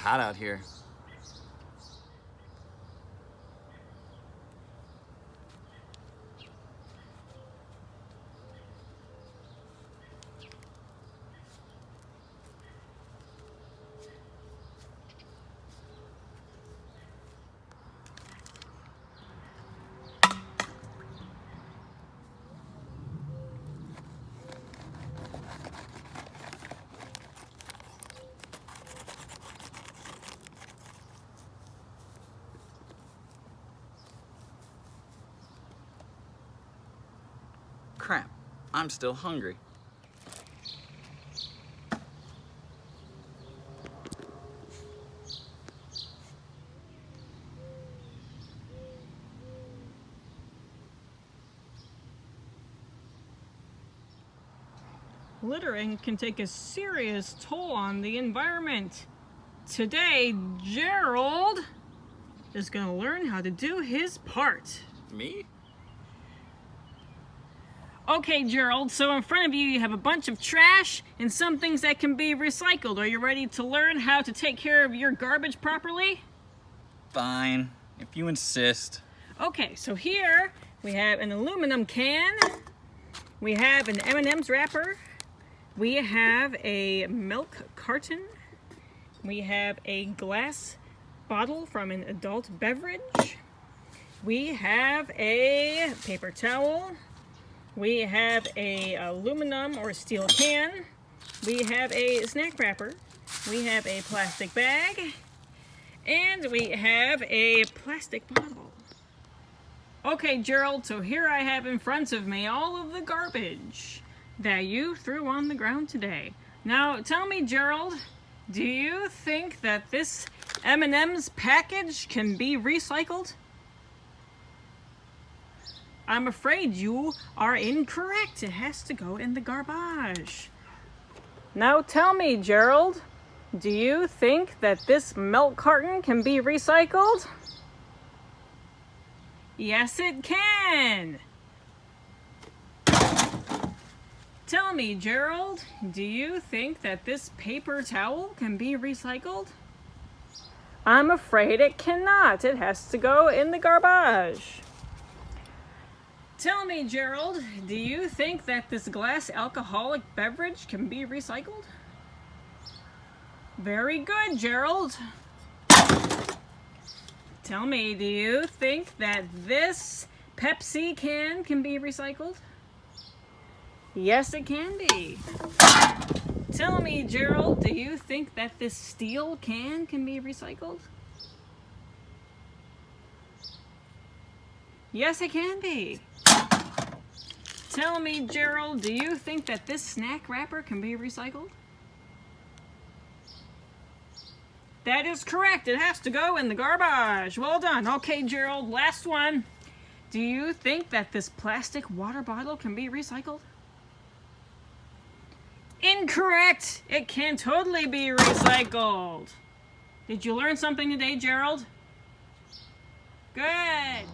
hot out here. Crap, I'm still hungry. Littering can take a serious toll on the environment. Today, Gerald is going to learn how to do his part. Me? Okay, Gerald, so in front of you have a bunch of trash and some things that can be recycled. Are you ready to learn how to take care of your garbage properly? Fine, if you insist. Okay, so here we have an aluminum can, we have an M&M's wrapper, we have a milk carton, we have a glass bottle from an adult beverage, we have a paper towel, we have a aluminum or steel can, we have a snack wrapper, we have a plastic bag, and we have a plastic bottle. Okay, Gerald, so here I have in front of me all of the garbage that you threw on the ground today. Now, tell me, Gerald, do you think that this M&M's package can be recycled? I'm afraid you are incorrect. It has to go in the garbage. Now tell me, Gerald, do you think that this milk carton can be recycled? Yes, it can. Tell me, Gerald, do you think that this paper towel can be recycled? I'm afraid it cannot. It has to go in the garbage. Tell me, Gerald, do you think that this glass alcoholic beverage can be recycled? Very good, Gerald. Tell me, do you think that this Pepsi can be recycled? Yes, it can be. Tell me, Gerald, do you think that this steel can be recycled? Yes, it can be. Tell me, Gerald, do you think that this snack wrapper can be recycled? That is correct. It has to go in the garbage. Well done. Okay, Gerald, last one. Do you think that this plastic water bottle can be recycled? Incorrect. It can totally be recycled. Did you learn something today, Gerald? Good.